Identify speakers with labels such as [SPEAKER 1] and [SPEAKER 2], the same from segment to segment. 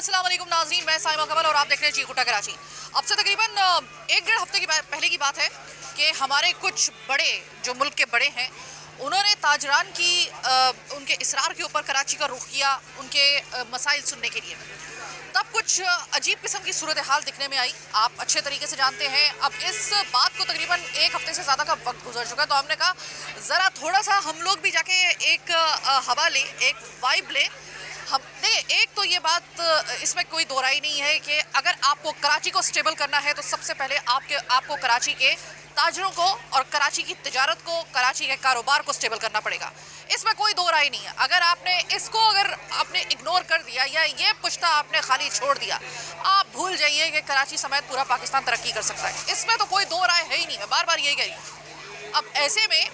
[SPEAKER 1] अस्सलाम वालेकुम नाज़रीन, मैं साइमा कमल और आप देख रहे हैं चीकुटा कराची। अब से तकरीबन 1-1.5 हफ्ते की पहले की बात है कि हमारे कुछ बड़े जो मुल्क के बड़े हैं उन्होंने ताजरान की उनके इसरार के ऊपर कराची का रुख किया उनके मसाइल सुनने के लिए। तब कुछ अजीब किस्म की सूरत हाल दिखने में आई, आप अच्छे तरीके से जानते हैं। अब इस बात को तकरीबन 1 हफ्ते से ज़्यादा का वक्त गुजर चुका है, तो हमने कहा ज़रा थोड़ा सा हम लोग भी जाके एक हवा लें, एक वाइब लें। हम देखिए, एक तो ये बात इसमें कोई दो राय नहीं है कि अगर आपको कराची को स्टेबल करना है तो सबसे पहले आपको कराची के ताजरों को और कराची की तिजारत को, कराची के कारोबार को स्टेबल करना पड़ेगा। इसमें कोई दो राय नहीं है। अगर आपने इग्नोर कर दिया या ये पुश्ता आपने खाली छोड़ दिया, आप भूल जाइए कि कराची समेत पूरा पाकिस्तान तरक्की कर सकता है। इसमें तो कोई दो राय है ही नहीं। मैं बार बार यही कह रही हूँ। अब ऐसे में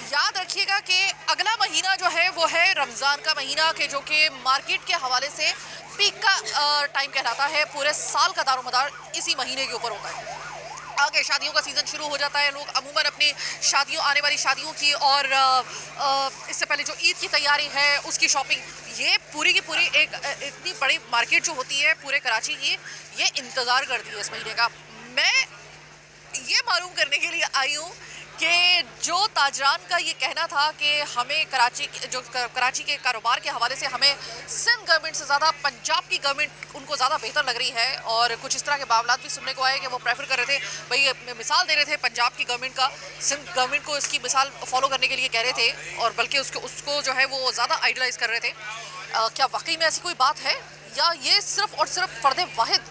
[SPEAKER 1] याद रखिएगा कि अगला महीना जो है वो है रमज़ान का महीना, के जो कि मार्केट के हवाले से पीक का टाइम कहलाता है। पूरे साल का दारोमदार इसी महीने के ऊपर होता है। आगे शादियों का सीज़न शुरू हो जाता है। लोग अमूमन अपनी आने वाली शादियों की और इससे पहले जो ईद की तैयारी है उसकी शॉपिंग, ये पूरी की पूरी एक इतनी बड़ी मार्केट जो होती है पूरे कराची की, ये इंतज़ार करती है इस महीने का। मैं ये मालूम करने के लिए आई हूँ कि जो ताजरान का ये कहना था कि हमें कराची के कारोबार के हवाले से हमें सिंध गवर्नमेंट से ज़्यादा पंजाब की गवर्नमेंट उनको ज़्यादा बेहतर लग रही है, और कुछ इस तरह के मामला भी सुनने को आए कि वो प्रेफर कर रहे थे, भाई मिसाल दे रहे थे पंजाब की गवर्नमेंट का, सिंध गवर्नमेंट को इसकी मिसाल फॉलो करने के लिए कह रहे थे, और बल्कि उसको जो है वो ज़्यादा आइडलाइज कर रहे थे। क्या वाकई में ऐसी कोई बात है, या ये सिर्फ और सिर्फ फ़र्द वाहिद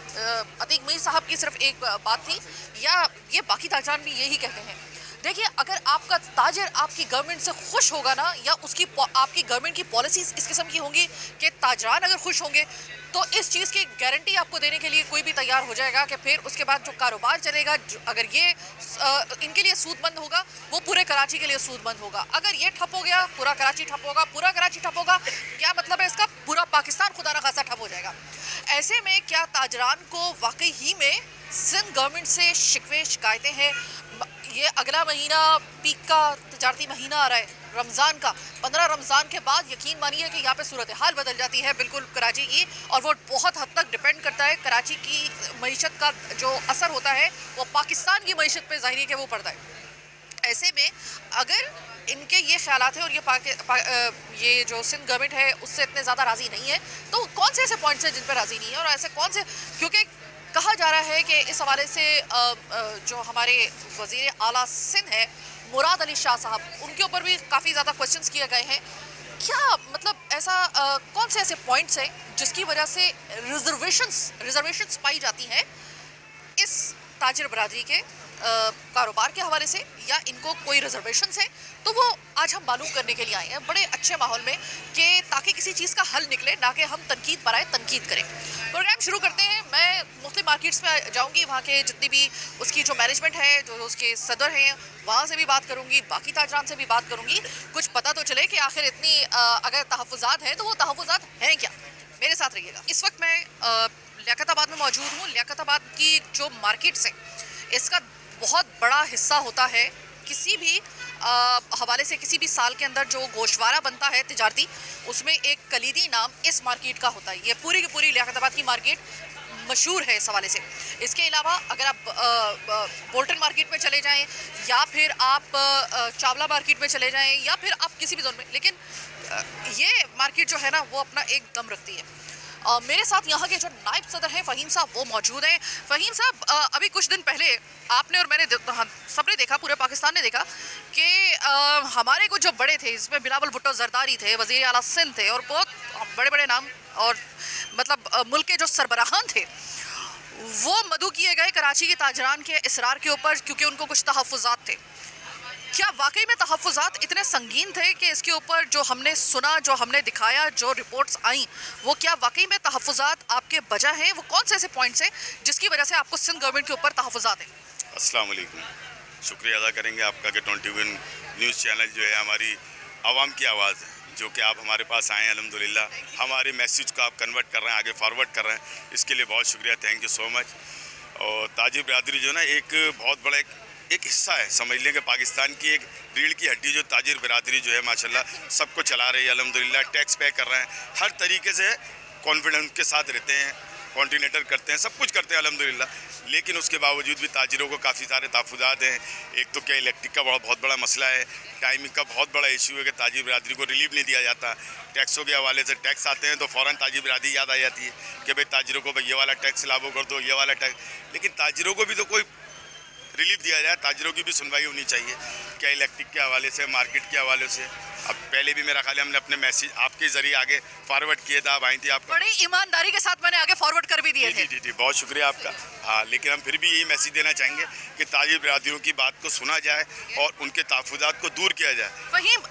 [SPEAKER 1] अतीक मीर साहब की सिर्फ एक बात थी, या ये बाकी ताजरान भी यही कहते हैं? देखिए, अगर आपका ताजर आपकी गवर्नमेंट से खुश होगा ना, या आपकी गवर्नमेंट की पॉलिसीज इस किस्म की होंगी कि ताजरान अगर खुश होंगे, तो इस चीज़ की गारंटी आपको देने के लिए कोई भी तैयार हो जाएगा कि फिर उसके बाद जो कारोबार चलेगा, अगर ये इनके लिए सूदमंद होगा, वो पूरे कराची के लिए सूदमंद होगा। अगर ये ठप हो गया, पूरा कराची ठप होगा। पूरा कराची ठप होगा, क्या मतलब है इसका? पूरा पाकिस्तान खुदा न खासा ठप हो जाएगा। ऐसे में क्या ताजरान को वाकई ही में सिंध गवर्नमेंट से शिकवे शिकायतें हैं? ये अगला महीना पीक का तिजारती महीना आ रहा है, रमज़ान का। 15 रमज़ान के बाद यकीन मानिए कि यहाँ पे सूरत हाल बदल जाती है बिल्कुल कराची की, और वो बहुत हद तक डिपेंड करता है कराची की मईशत का जो असर होता है वो पाकिस्तान की मईशत पे ज़ाहिर है कि वो पड़ता है। ऐसे में अगर इनके ये ख्यालात हैं और ये जो सिंध गवर्नमेंट है उससे इतने ज़्यादा राज़ी नहीं है, तो कौन से ऐसे पॉइंट्स हैं जिन पर राज़ी नहीं है, और ऐसे कौन से, क्योंकि कहा जा रहा है कि इस हवाले से जो हमारे वज़ीर आला सिंध है मुराद अली शाह साहब, उनके ऊपर भी काफ़ी ज़्यादा क्वेश्चंस किए गए हैं। क्या मतलब ऐसा कौन से ऐसे पॉइंट्स हैं जिसकी वजह से रिजर्वेशंस पाई जाती हैं इस ताजिर बरादरी के कारोबार के हवाले से, या इनको कोई रिजर्वेशंस है? तो वो आज हम मालूम करने के लिए आए हैं बड़े अच्छे माहौल में, कि ताकि किसी चीज़ का हल निकले, ना कि हम तनकीद पर आए, तनकीद करें। प्रोग्राम शुरू करते हैं। मैं मुख्तलिफ मार्केट्स में जाऊंगी, वहाँ के जितनी भी उसकी जो मैनेजमेंट है, जो उसके सदर हैं, वहाँ से भी बात करूंगी, बाकी ताजरान से भी बात करूंगी। कुछ पता तो चले कि आखिर इतनी अगर तहफ़्फ़ुज़ात हैं तो वो तहफ़्फ़ुज़ात हैं क्या। मेरे साथ रहिएगा। इस वक्त मैं लियाकताबाद में मौजूद हूँ। लियाकताबाद की जो मार्केट्स हैं, इसका बहुत बड़ा हिस्सा होता है किसी भी हवाले से, किसी भी साल के अंदर जो गोशवारा बनता है तिजारती, उसमें एक कलीदी नाम इस मार्केट का होता है। ये पूरी की पूरी लियाकताबाद की मार्केट मशहूर है इस हवाले से। इसके अलावा अगर आप बोल्टन मार्केट में चले जाएं, या फिर आप चावला मार्केट में चले जाएं, या फिर आप किसी भी जोन में, लेकिन ये मार्केट जो है ना वो अपना एक दम रखती है। मेरे साथ यहाँ के जो नायब सदर हैं फ़हीम साहब, वो मौजूद हैं। फ़हीम साहब, अभी कुछ दिन पहले आपने और मैंने सबने देखा, पूरे पाकिस्तान ने देखा कि हमारे कुछ जो बड़े थे, इसमें बिलावल भुट्टो ज़रदारी थे, वज़ीर आला सिंध थे, और बहुत बड़े बड़े नाम और मतलब मुल्क के जो सरबराहान थे, वो मदऊ किए गए कराची के ताजरान के इसरार के ऊपर, क्योंकि उनको कुछ तहफ़्फ़ुज़ात थे। क्या वाकई में तहफ़्फ़ुज़ात इतने संगीन थे कि इसके ऊपर जो हमने सुना, जो हमने दिखाया, जो रिपोर्ट्स आई, वो क्या वाकई में तहफ़्फ़ुज़ात आपके बजा हैं? वो कौन से ऐसे पॉइंट्स हैं जिसकी वजह से आपको सिंध गवर्नमेंट के ऊपर तहफ़्फ़ुज़ात हैं?
[SPEAKER 2] अस्सलाम वालेकुम। शुक्रिया अदा करेंगे आपका कि 21 न्यूज़ चैनल जो है हमारी आवाम की आवाज़ है, जो कि आप हमारे पास आए हैं। अल्हम्दुलिल्लाह हमारे मैसेज को आप कन्वर्ट कर रहे हैं, आगे फॉरवर्ड कर रहे हैं, इसके लिए बहुत शुक्रिया, थैंक यू सो मच। और ताजिर बरादरी जो है ना, एक बहुत बड़ा एक हिस्सा है, समझ लें कि पाकिस्तान की एक रीढ़ की हड्डी जो ताजिर बरादरी जो है माशाल्लाह सबको चला रही है। अल्हम्दुलिल्लाह टैक्स पे कर रहे हैं, हर तरीके से कॉन्फिडेंस के साथ रहते हैं, कॉन्टिनेटर करते हैं, सब कुछ करते हैं अल्हम्दुलिल्लाह। लेकिन उसके बावजूद भी ताजिरों को काफ़ी सारे तहफ़्फ़ुज़ात हैं। एक तो क्या इलेक्ट्रिक का बहुत बड़ा मसला है, टाइमिंग का बहुत बड़ा इशू है कि ताजिर बिरादरी को रिलीफ नहीं दिया जाता। टैक्सों के हवाले से टैक्स आते हैं तो फ़ौरन ताजिर बिरादरी याद आ जाती है कि भाई ताजिरों को भाई ये वाला टैक्स लागू कर दो, ये वाला टैक्स। लेकिन ताजिरों को भी तो कोई रिलीफ दिया जाए, ताजिरों की भी सुनवाई होनी चाहिए, क्या इलेक्ट्रिक के हवाले से, मार्केट के हवाले से। अब पहले भी मेरा ख्याल है हमने अपने मैसेज आपके ज़रिए आगे फॉरवर्ड किए था, आप आई थी, आपका
[SPEAKER 1] बड़ी ईमानदारी के साथ मैंने आगे फॉरवर्ड कर भी दिए थे।
[SPEAKER 2] जी, बहुत शुक्रिया आपका। हाँ, लेकिन हम फिर भी यही मैसेज देना चाहेंगे कि ताजिर बिरादरियों की बात को सुना जाए और उनके तहफ़्फ़ुज़ात को दूर किया जाए।
[SPEAKER 1] फहीम,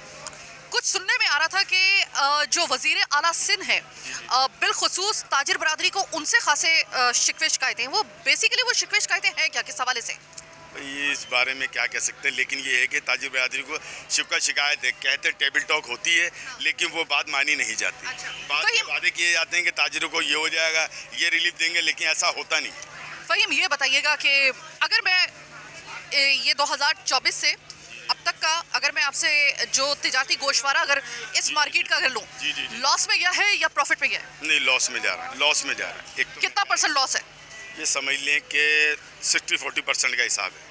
[SPEAKER 1] कुछ सुनने में आ रहा था कि जो वज़ीर आला सिंध है, बिलखुसूस ताजिर बरादरी को उनसे खासे शिकवे शिकायतें, वो बेसिकली वो शिकवे शिकायतें हैं क्या, किस हवाले से?
[SPEAKER 2] ये इस बारे में क्या कह सकते हैं, लेकिन ये है कि ताजिर बिरादरी को शिकवा शिकायत है, कहते हैं टेबल टॉक होती है, लेकिन वो बात मानी नहीं जाती। बाद में वादे किए जाते हैं कि ताजिरों को ये हो जाएगा, ये रिलीफ देंगे, लेकिन ऐसा होता नहीं।
[SPEAKER 1] फहीम, ये बताइएगा कि अगर मैं ये 2024 से अब तक का अगर मैं आपसे जो तिजारती गोशवारा अगर इस मार्केट का अगर लूँ, लॉस में गया है या प्रॉफिट में गया है?
[SPEAKER 2] नहीं, लॉस में जा रहा है, लॉस में जा रहा है। एक तो
[SPEAKER 1] कितना % लॉस है?
[SPEAKER 2] ये समझ लें कि 60-40% का हिसाब है।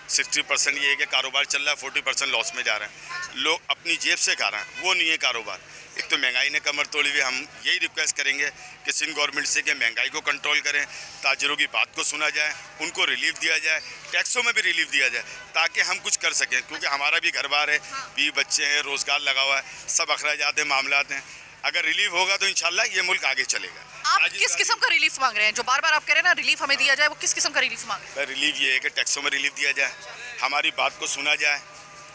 [SPEAKER 2] 60% ये है कि कारोबार चल रहा है, 40% लॉस में जा रहा है। लोग अपनी जेब से खा रहे हैं, वो नहीं है कारोबार। एक तो महंगाई ने कमर तोड़ी हुई। हम यही रिक्वेस्ट करेंगे कि सिंध गवर्नमेंट से कि महंगाई को कंट्रोल करें, ताजिरों की बात को सुना जाए, उनको रिलीफ दिया जाए, टैक्सों में भी रिलीफ दिया जाए, ताकि हम कुछ कर सकें। क्योंकि हमारा भी घर बार है, 20 बच्चे हैं, रोज़गार लगा हुआ है, सब अखराजात हैं, मामलात हैं। अगर रिलीफ होगा तो इंशाल्लाह ये मुल्क आगे चलेगा।
[SPEAKER 1] आप किस किस्म का रिलीफ मांग रहे हैं? जो बार बार आप कह रहे हैं ना रिलीफ हमें दिया जाए, वो किस किस्म का रिलीफ मांग रहे हैं?
[SPEAKER 2] रिलीफ ये है कि टैक्सों में रिलीफ दिया जाए, हमारी बात को सुना जाए,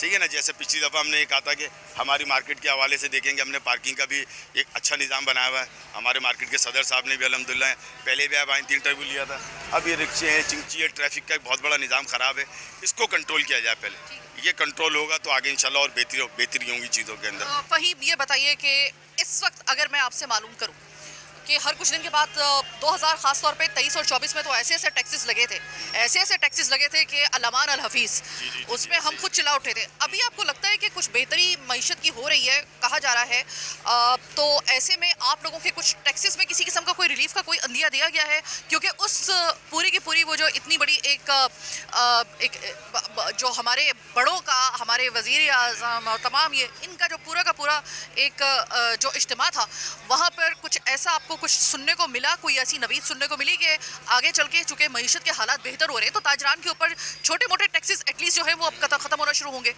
[SPEAKER 2] ठीक है ना। जैसे पिछली दफ़ा हमने ये कहा था कि हमारी मार्केट के हवाले से देखेंगे, हमने पार्किंग का भी एक अच्छा निज़ाम बनाया हुआ है। हमारे मार्केट के सदर साहब ने भी अल्हम्दुलिल्लाह पहले भी आप आए 3 इंटरव्यू लिया था। अब ये रिक्शे हैं, चिंची है, ट्रैफिक का एक बहुत बड़ा निज़ाम ख़राब है, इसको कंट्रोल किया जाए पहले। ये कंट्रोल होगा तो आगे इंशाल्लाह और बेहतरी होंगी चीज़ों के अंदर।
[SPEAKER 1] फहीम, ये बताइए कि इस वक्त अगर मैं आपसे मालूम करूं कि हर कुछ दिन के बाद 2000 खास तौर पे 23 और 24 में तो ऐसे टैक्सेस लगे थे कि अल्लामान अल हफीज़, उसमें हम खुद चिल्ला उठे थे। अभी आपको लगता है कि कुछ बेहतरी मईशत की हो रही है, कहा जा रहा है, तो ऐसे में आप लोगों के कुछ टैक्सेस में किसी किस्म का कोई रिलीफ का कोई अंदिया दिया गया है? क्योंकि उस पूरी की पूरी वो जो इतनी बड़ी एक जो हमारे बड़ों का, हमारे वज़ीर आज़म और तमाम ये इनका जो पूरा का पूरा एक जो इज्तिमा था, वहाँ पर कुछ ऐसा आपको कुछ सुनने को मिला, कोई ऐसी नवीद सुनने को मिली कि आगे चल के चूँकि मईशत के हालात बेहतर हो रहे हैं तो ताजरान के ऊपर छोटे मोटे टैक्सेस एटलीस्ट जो है वो अब ख़त्म होना शुरू होंगे?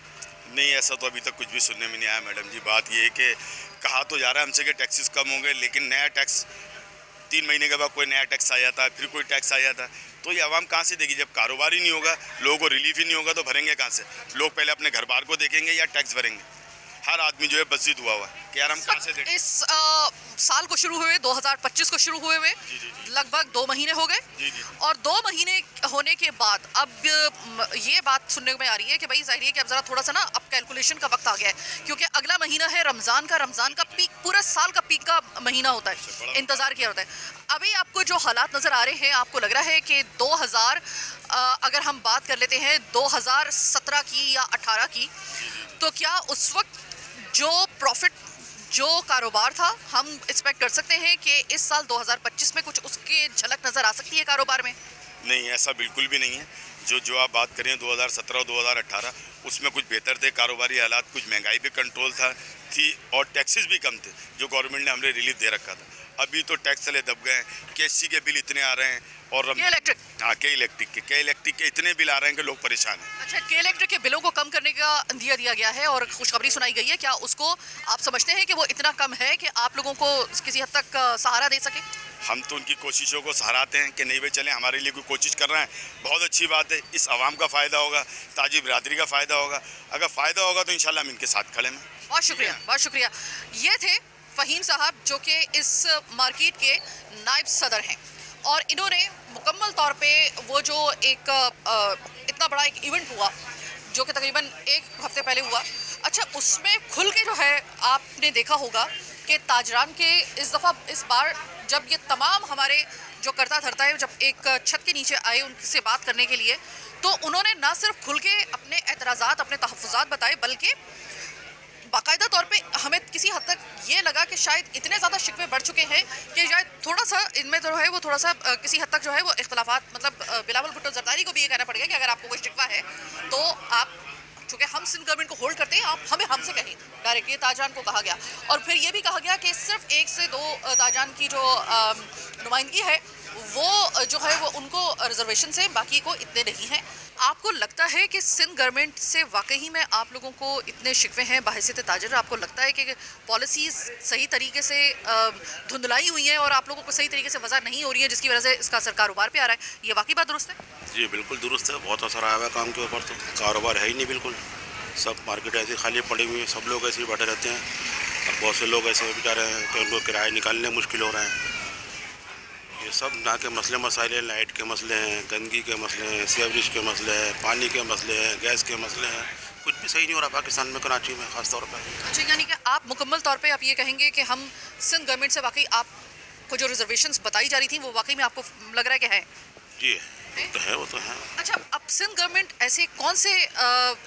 [SPEAKER 2] नहीं, ऐसा तो अभी तक कुछ भी सुनने में नहीं आया मैडम जी। बात ये है कि कहा तो जा रहा है हमसे कि टैक्सेस कम होंगे, लेकिन नया टैक्स 3 महीने के बाद कोई नया टैक्स आ जाता है, फिर कोई टैक्स आ जाता है, तो ये आवाम कहाँ से देगी? जब कारोबार ही नहीं होगा, लोगों को रिलीफ ही नहीं होगा, तो भरेंगे कहाँ से? लोग पहले अपने घर बार को देखेंगे या टैक्स भरेंगे? हर आदमी जो है बस्जिद हुआ कि यार हम कहाँ से देखें।
[SPEAKER 1] इस साल को शुरू हुए 2025 को शुरू हुए लगभग 2 महीने हो गए, और 2 महीने होने के बाद अब ये बात सुनने में आ रही है कि भाई जाहिर है कि अब ज़रा थोड़ा सा ना अब कैलकुलेशन का वक्त आ गया है, क्योंकि अगला महीना है रमज़ान का पीक, पूरा साल का पीक का महीना होता है, इंतज़ार किया होता है। अभी आपको जो हालात नज़र आ रहे हैं, आपको लग रहा है कि 2000 अगर हम बात कर लेते हैं 2017 की या 18 की, तो क्या उस वक्त जो प्रॉफिट, जो कारोबार था, हम एक्सपेक्ट कर सकते हैं कि इस साल 2025 में कुछ उसके झलक नज़र आ सकती है कारोबार में?
[SPEAKER 2] नहीं, ऐसा बिल्कुल भी नहीं है। जो आप बात करें 2017 और 2018, उसमें कुछ बेहतर थे कारोबारी हालात, कुछ महंगाई भी कंट्रोल थी और टैक्सेस भी कम थे जो गवर्नमेंट ने हमें रिलीफ दे रखा था। अभी तो टैक्स चले दब गए हैं, केसी के बिल इतने आ रहे हैं और के इलेक्ट्रिक के इतने बिल आ रहे हैं कि लोग परेशान हैं।
[SPEAKER 1] अच्छा, के इलेक्ट्रिक के बिलों को कम करने का दिया गया है और खुशखबरी सुनाई गई है, क्या उसको आप समझते हैं कि वो इतना कम है कि आप लोगों को किसी हद तक सहारा दे सके?
[SPEAKER 2] हम तो उनकी कोशिशों को सराहते हैं कि नहीं भाई चलें, हमारे लिए कोई कोशिश कर रहे हैं, बहुत अच्छी बात है। इस आवाम का फ़ायदा होगा, ताजिर बिरादरी का फ़ायदा होगा। अगर फ़ायदा होगा तो इंशाल्लाह हम इनके साथ खड़े हैं।
[SPEAKER 1] बहुत शुक्रिया, बहुत शुक्रिया। ये थे फ़हीम साहब जो कि इस मार्केट के नायब सदर हैं, और इन्होंने मुकम्मल तौर पे वो जो एक इतना बड़ा एक इवेंट हुआ जो कि तकरीबन 1 हफ्ते पहले हुआ, अच्छा उसमें खुल के जो है आपने देखा होगा कि ताजरान के इस बार जब ये तमाम हमारे जो करता धरता है जब एक छत के नीचे आए उनसे बात करने के लिए, तो उन्होंने ना सिर्फ खुल के अपने एतराज़ात, अपने तहफ़्फ़ुज़ात बताए, बल्कि बाकायदा तौर पे हमें किसी हद तक ये लगा कि शायद इतने ज़्यादा शिकवे बढ़ चुके हैं कि शायद थोड़ा सा इनमें जो है वो थोड़ा सा किसी हद तक जो है वो इख्तलाफात, मतलब बिलावल भुट्टो जरदारी को भी ये कहना पड़ेगा कि अगर आपको कोई शिकवा है तो आप, चूँकि हम सिंध गवर्नमेंट को होल्ड करते हैं, आप हमें हमसे कहें डायरेक्टली, ताजरान को कहा गया। और फिर ये भी कहा गया कि सिर्फ 1 से 2 ताजरान की जो नुमाइंदगी है वो जो है वो उनको रिजर्वेशन से, बाकी को इतने नहीं हैं। आपको लगता है कि सिंध गवर्नमेंट से वाकई में आप लोगों को इतने शिकवे हैं बाहिसियत ताजर? आपको लगता है कि पॉलिसीज़ सही तरीके से धुंधलाई हुई हैं और आप लोगों को सही तरीके से वजह नहीं हो रही है, जिसकी वजह से इसका असर कारोबार पे आ रहा है? ये वाकई बात दुरुस्त है?
[SPEAKER 3] जी बिल्कुल दुरुस्त है, बहुत असर आया हुआ है काम के ऊपर। तो कारोबार है ही नहीं बिल्कुल, सब मार्केट ऐसी खाली पड़ी हुई है, सब लोग ऐसे ही बैठे रहते हैं। और बहुत से लोग ऐसे बेचारे हैं कि उनको किराए निकालने मुश्किल हो रहे हैं। ये सब ना के मसले मसाइल हैं, लाइट के मसले हैं, गंदगी के मसले हैं, सीवरेज के मसले हैं, पानी के मसले हैं, गैस के मसले हैं। कुछ भी सही नहीं हो रहा पाकिस्तान में, कराची में ख़ास तौर पर।
[SPEAKER 1] अच्छा, यानी कि आप मुकम्मल तौर पे आप ये कहेंगे कि हम सिंध गवर्नमेंट से वाकई आपको जो रिजर्वेशंस बताई जा रही थी वो वाकई में आपको लग रहा है कि है?
[SPEAKER 3] जी तो है, वो तो है।
[SPEAKER 1] अच्छा, अब सिंध गवर्नमेंट ऐसे कौन से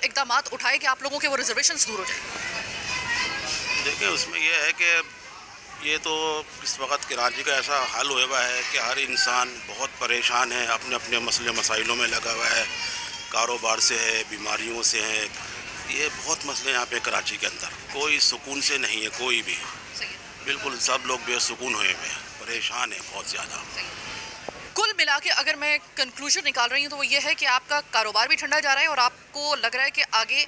[SPEAKER 1] इकदाम उठाए कि आप लोगों के वो रिजर्वेशंस दूर हो जाए?
[SPEAKER 3] देखिए उसमें यह है कि ये तो इस वक्त कराची का ऐसा हाल हुआ है कि हर इंसान बहुत परेशान है, अपने अपने मसले मसाइलों में लगा हुआ है। कारोबार से है, बीमारियों से है, ये बहुत मसले यहाँ पे कराची के अंदर। कोई सुकून से नहीं है, कोई भी। बिल्कुल सब लोग बेसुकून हुए हैं, परेशान है बहुत ज़्यादा।
[SPEAKER 1] कुल मिला के अगर मैं कंक्लूजन निकाल रही हूँ तो वो ये है कि आपका कारोबार भी ठंडा जा रहा है और आपको लग रहा है कि आगे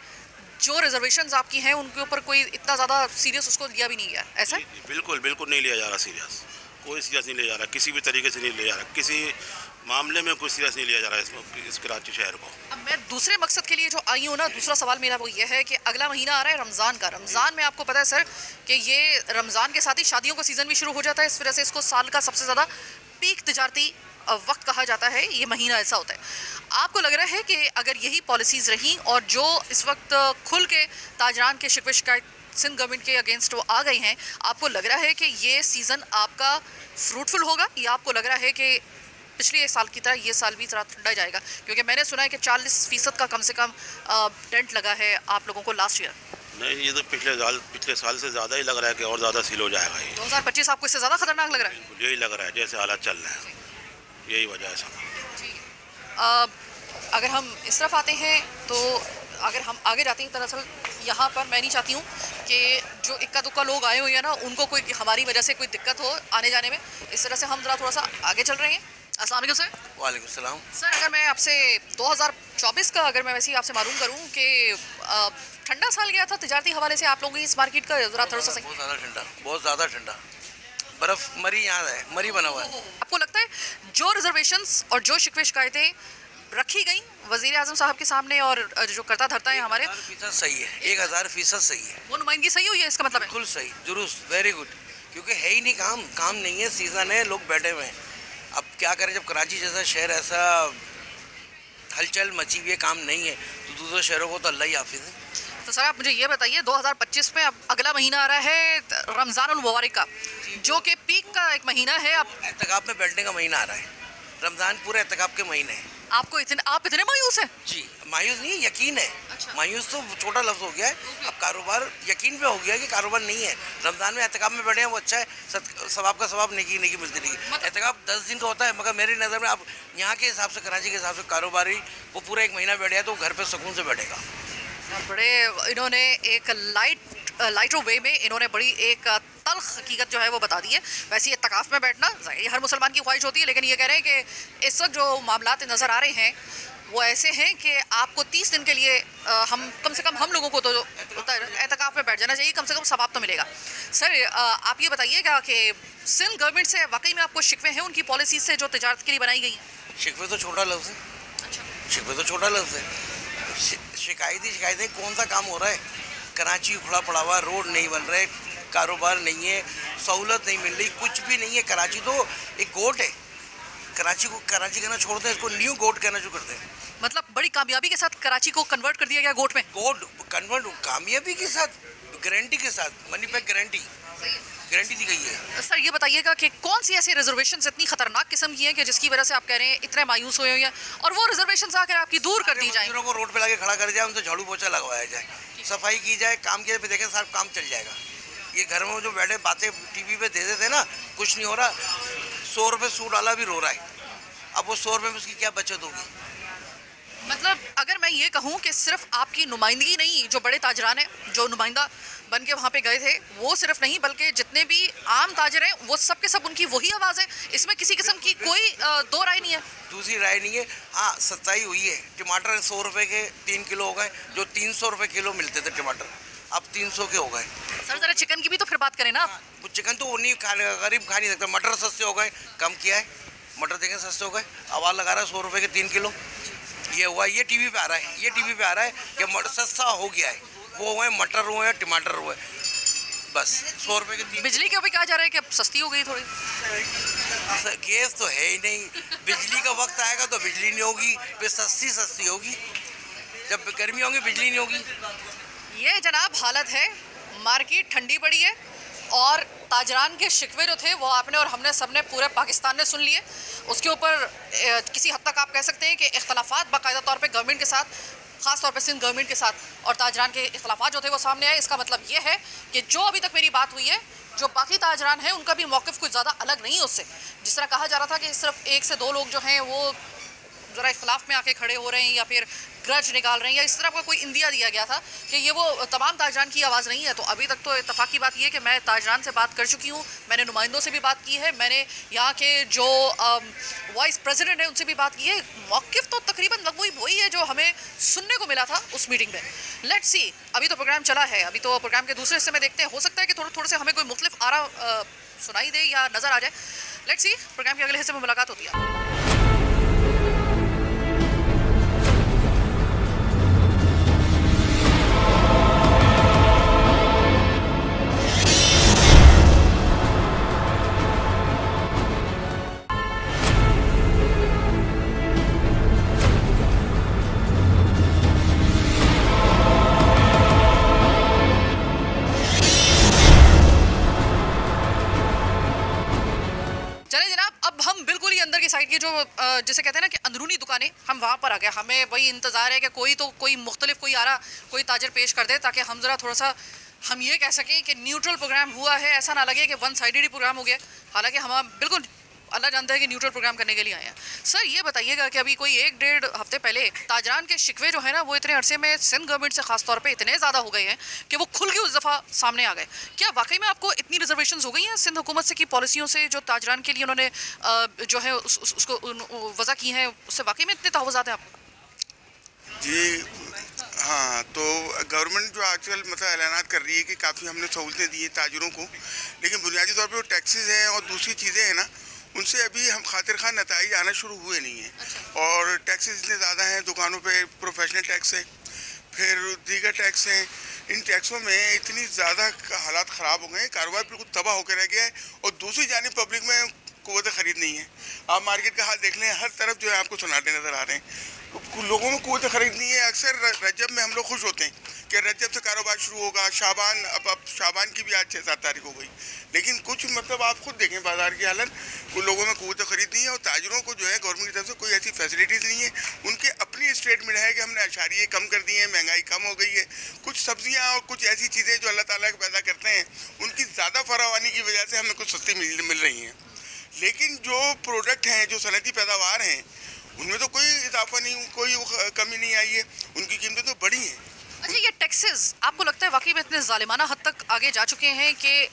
[SPEAKER 1] जो रिजर्वेशंस आपकी हैं उनके ऊपर कोई इतना ज़्यादा सीरियस उसको लिया भी नहीं गया, ऐसा?
[SPEAKER 3] बिल्कुल बिल्कुल नहीं लिया जा रहा सीरियस, कोई सीरियस नहीं लिया जा रहा, किसी भी तरीके से नहीं लिया जा रहा, किसी मामले में कोई सीरियस नहीं लिया जा रहा है इस कराची शहर को।
[SPEAKER 1] अब मैं दूसरे मकसद के लिए जो आई हूँ ना, दूसरा सवाल मेरा वो ये है कि अगला महीना आ रहा है रमज़ान का। रमज़ान में आपको पता है सर कि ये रमज़ान के साथ ही शादियों का सीज़न भी शुरू हो जाता है, इस वजह से इसको साल का सबसे ज़्यादा पीक तिजारती वक्त कहा जाता है। ये महीना ऐसा होता है। आपको लग रहा है कि अगर यही पॉलिसीज़ रहीं और जो इस वक्त खुल के ताजरान के शिकवे शिकायत सिंध गवर्नमेंट के अगेंस्ट वो आ गई हैं, आपको लग रहा है कि ये सीज़न आपका फ्रूटफुल होगा, या आपको लग रहा है कि पिछले साल की तरह ये साल भी थोड़ा ठंडा जाएगा? क्योंकि मैंने सुना है कि 40% का कम से कम डेंट लगा है आप लोगों को लास्ट ईयर।
[SPEAKER 3] नहीं, ये तो पिछले साल से ज़्यादा ही लग रहा है कि और ज़्यादा सील हो जाएगा ये।
[SPEAKER 1] 2025 आपको इससे ज़्यादा खतरनाक लग रहा है?
[SPEAKER 3] बिल्कुल यही लग रहा है, जैसे हालात चल रहे हैं, यही वजह है सब।
[SPEAKER 1] अगर हम इस तरफ आते हैं तो अगर हम आगे जाते हैं, दरअसल यहाँ पर मैं नहीं चाहती हूँ कि जो इक्का दुक्का लोग आए हुए हैं ना उनको कोई हमारी वजह से कोई दिक्कत हो आने जाने में, इस तरह से हम ज़रा थोड़ा सा आगे चल रहे हैं। अस्सलाम वालेकुम सर।
[SPEAKER 4] वालेकुम सलाम।
[SPEAKER 1] सर, अगर मैं आपसे 2024 का अगर मैं वैसे ही आपसे मालूम करूँ कि ठंडा साल गया था तिजारती हवाले से आप लोगों की इस मार्केट का ज़रा थोड़ा सा सही।
[SPEAKER 4] बहुत ज़्यादा ठंडा, बहुत ज़्यादा ठंडा, बर्फ़ मरी यहाँ है, मरी बना हुआ है।
[SPEAKER 1] आपको लगता है जो रिजर्वेशंस और जो शिकवे शिकायतें रखी गई वज़ीर आज़म साहब के सामने और जो करता धरता है हमारे,
[SPEAKER 4] 1000% सही है, 1000% सही है,
[SPEAKER 1] वो नुमाइंदगी सही हुई है, इसका मतलब है?
[SPEAKER 4] बिल्कुल सही, दुरुस्त, वेरी गुड। क्योंकि है ही नहीं काम नहीं है, सीज़न है, लोग बैठे हुए हैं। अब क्या करें, जब कराची जैसा शहर ऐसा हलचल मची हुई है, काम नहीं है, तो दूसरे शहरों को तो अल्लाह ही हाफिज़ है।
[SPEAKER 1] तो सर आप मुझे ये बताइए, 2025 में अब अगला महीना आ रहा है रमज़ानुल मुबारक का, जो कि पीक का एक महीना है। अब
[SPEAKER 4] एहतिकाफ में बैठने का महीना आ रहा है, रमज़ान पूरे एहतिकाफ के महीने हैं।
[SPEAKER 1] आप इतने मायूस हैं?
[SPEAKER 4] जी, मायूस नहीं, यकीन है।
[SPEAKER 1] अच्छा।
[SPEAKER 4] मायूस तो छोटा लफ्ज़ हो गया है, अब कारोबार यकीन पे हो गया कि कारोबार नहीं है। रमज़ान में एहतिकाफ में बैठे हैं, वो अच्छा है, सवाब का सवाब नेकी मिलती नहीं। एहतिकाफ 10 दिन का होता है, मगर मेरी नज़र में अब यहाँ के हिसाब से, कराची के हिसाब से कारोबारी वो पूरा एक महीना बैठे है तो घर पर सुकून से बैठेगा।
[SPEAKER 1] बड़े इन्होंने एक लाइटर वे में इन्होंने बड़ी एक तल्ख हकीकत जो है वो बता दी है। वैसे ये तकाफ में बैठना हर मुसलमान की ख्वाहिश होती है, लेकिन ये कह रहे हैं कि इस वक्त जो मामलात नज़र आ रहे हैं वो ऐसे हैं कि आपको 30 दिन के लिए हम कम से कम हम लोगों को तो एहतिकाफ में बैठ जाना चाहिए, कम से कम सवाब तो मिलेगा। सर आप ये बताइएगा कि सिंध गवर्नमेंट से वाकई में आपको शिकवे हैं उनकी पॉलिसी से जो तिजारत के लिए बनाई गई है?
[SPEAKER 4] शिकवे तो छोटा लफ्ज़ है।
[SPEAKER 1] अच्छा,
[SPEAKER 4] शिकवे तो छोटा लफ्ज़ है। शिकायतें कौन सा काम हो रहा है? कराची उखड़ा पड़ा हुआ, रोड नहीं बन रहे, कारोबार नहीं है, सहूलत नहीं मिल रही, कुछ भी नहीं है। कराची तो एक गोट है, कराची को कराची कहना छोड़ते हैं, इसको न्यू गोट कहना शुरू करते हैं।
[SPEAKER 1] मतलब बड़ी कामयाबी के साथ कराची को कन्वर्ट कर दिया गया गोट में?
[SPEAKER 4] गोट कन्वर्ट कामयाबी के साथ, गारंटी के साथ, मनी बैक गारंटी गारंटी दी गई है।
[SPEAKER 1] सर ये बताइएगा कि कौन सी ऐसी रिजर्वेशन इतनी खतरनाक किस्म की हैं कि जिसकी वजह से आप कह रहे हैं इतने मायूस हुए हैं और वो रिजर्वेशन आकर आपकी दूर कर दी जाए?
[SPEAKER 4] मजदूरों को रोड पे लाके खड़ा कर जाए, उनसे झाड़ू पोछा लगवाया जाए, सफाई की जाए, काम किए पे देखें साहब काम चल जाएगा। ये घर में जो बैठे बातें टीवी पे दे देते ना, कुछ नहीं हो रहा। 100 रुपये सूट वाला भी रो रहा है, अब वो 100 रुपये में उसकी क्या बचत होगी?
[SPEAKER 1] मतलब अगर मैं ये कहूँ कि सिर्फ आपकी नुमाइंदगी नहीं, जो बड़े ताजरान हैं जो नुमाइंदा बन के वहाँ पे गए थे, वो सिर्फ नहीं बल्कि जितने भी आम ताजर हैं वो सब के सब उनकी वही आवाज़ है, इसमें किसी किस्म की कोई दो राय नहीं है।
[SPEAKER 4] दूसरी राय नहीं है। हाँ, सच्चाई हुई है, टमाटर 100 रुपये के 3 किलो हो गए, जो 300 रुपये किलो मिलते थे टमाटर अब 300 के हो गए।
[SPEAKER 1] सर जरा चिकन की भी तो फिर बात करें ना।
[SPEAKER 4] वो चिकन तो वो नहीं खाने, गरीब खा नहीं सकता। मटर सस्ते हो गए, कम किया है, मटर देखें सस्ते हो गए, आवाज़ लगा रहा है 100 रुपये के 3 किलो। ये हुआ, ये टीवी पे आ रहा है, ये टीवी पे आ रहा है कि मटर सस्ता हो गया है, वो हुए मटर हुए टमाटर हुए, बस 100 रुपये के 3।
[SPEAKER 1] बिजली के भी कहा जा रहा है कि अब सस्ती हो गई थोड़ी।
[SPEAKER 4] गैस तो है ही नहीं, बिजली का वक्त आएगा तो बिजली नहीं होगी, फिर सस्ती होगी, जब गर्मी होगी बिजली नहीं होगी।
[SPEAKER 1] ये जनाब हालत है, मार्केट ठंडी पड़ी है और ताजरान के शिकवे जो थे वो आपने और हमने सबने पूरे पाकिस्तान ने सुन लिए। उसके ऊपर किसी हद तक आप कह सकते हैं कि इख्तलाफात बाकायदा तौर पे गवर्नमेंट के साथ, ख़ास तौर पे सिंध गवर्नमेंट के साथ और ताजरान के इख्तलाफात जो थे वो सामने आए। इसका मतलब ये है कि जो अभी तक मेरी बात हुई है, जो बाकी ताजरान हैं उनका भी मौक़िफ़ कुछ ज़्यादा अलग नहीं है उससे। जिस तरह कहा जा रहा था कि सिर्फ 1 से 2 लोग जो हैं वो ज़रा इख्तलाफ में आके खड़े हो रहे हैं या फिर ग्रज निकाल रहे हैं या इस तरह का कोई इंदिया दिया गया था कि ये वो तमाम ताजरान की आवाज़ नहीं है। तो अभी तक तो इत्तफाक की बात ये है कि मैं ताजरान से बात कर चुकी हूँ, मैंने नुमाइंदों से भी बात की है, मैंने यहाँ के जो वाइस प्रेसिडेंट है उनसे भी बात की है। मौक़िफ़ तो तकरीबन वही है जो हमें सुनने को मिला था उस मीटिंग में। लेट्स सी, अभी तो प्रोग्राम चला है, अभी तो प्रोग्राम के दूसरे हिस्से में देखते हैं, हो सकता है कि थोड़े से हमें कोई मुख्तलिफ आरा सुनाई दे या नज़र आ जाए। लेट्स सी, प्रोग्राम के अगले हिस्से में मुलाकात होती है। साइड की जो जिसे कहते हैं ना कि अंदरूनी दुकानें, हम वहाँ पर आ गए। हमें वही इंतज़ार है कि कोई मुख्तलिफ कोई आ रहा, कोई ताजर पेश कर दे ताकि हम ज़रा थोड़ा सा हम ये कह सकें कि न्यूट्रल प्रोग्राम हुआ है, ऐसा ना लगे कि वन साइडेड ही प्रोग्राम हो गया। हालांकि हम बिल्कुल अल्लाह जानता है कि न्यूट्रल प्रोग्राम करने के लिए आए हैं। सर ये बताइएगा कि अभी कोई 1-1.5 हफ्ते पहले ताजरान के शिकवे जो है ना वो इतने अरसे में सिंध गवर्नमेंट से ख़ास तौर पे इतने ज़्यादा हो गए हैं कि वो खुल के उस दफ़ा सामने आ गए। क्या वाकई में आपको इतनी रिजर्वेशंस हो गई हैं सिंध हुकूमत से की पॉलिसियों से, जो ताजरान के लिए उन्होंने जो है उसको वज़ा की हैं, उससे वाकई में इतने तहफ़्फ़ुज़ात हैं आपको?
[SPEAKER 5] जी हाँ, तो गवर्नमेंट जो आजकल मतलब ऐलानात कर रही है कि काफ़ी हमने सहूलतें दी हैं ताजरों को, लेकिन बुनियादी तौर पे जो टैक्सेस हैं और दूसरी चीज़ें हैं ना, उनसे अभी हम खातिर खान नताइज आना शुरू हुए नहीं हैं। और टैक्सेस इतने ज़्यादा हैं, दुकानों पे प्रोफेशनल टैक्स है, फिर दीगर टैक्स हैं। इन टैक्सों में इतनी ज़्यादा हालात ख़राब हो गए हैं, कारोबार बिल्कुल तबाह होकर रह गया है। और दूसरी जानिब पब्लिक में क़ुव्वत ख़रीद नहीं है। आप मार्केट का हाल देख लें, हर तरफ जो है आपको सन्नाटे नज़र आ रहे हैं, लोगों में क़ुव्वत ख़रीद नहीं है। अक्सर रजब में हम लोग खुश होते हैं कि रजब से कारोबार शुरू होगा, शाबान, अब शाबान की भी आज 6-7 तारीख हो गई, लेकिन कुछ मतलब आप खुद देखें बाज़ार की हालत, लोगों में क़ुव्वत ख़रीद नहीं है। और ताजरों को जो है गवर्नमेंट की तरफ से कोई ऐसी फैसिलिटीज़ नहीं है। उनके अपनी स्टेटमेंट है कि हमने अशारिये कम कर दिए हैं, महंगाई कम हो गई है। कुछ सब्जियाँ और कुछ ऐसी चीज़ें जो अल्लाह ताला पैदा करते हैं, उनकी ज़्यादा फरावानी की वजह से हमें कुछ सस्ती मिल रही हैं। लेकिन जो प्रोडक्ट हैं, जो सनती पैदावार हैं, उनमें तो कोई इजाफा नहीं, कोई कमी नहीं आई है, उनकी कीमतें तो बढ़ी हैं।
[SPEAKER 1] अच्छा, ये टैक्सेस आपको लगता है वाकई में इतने ज़ालिमाना हद तक आगे जा चुके हैं कि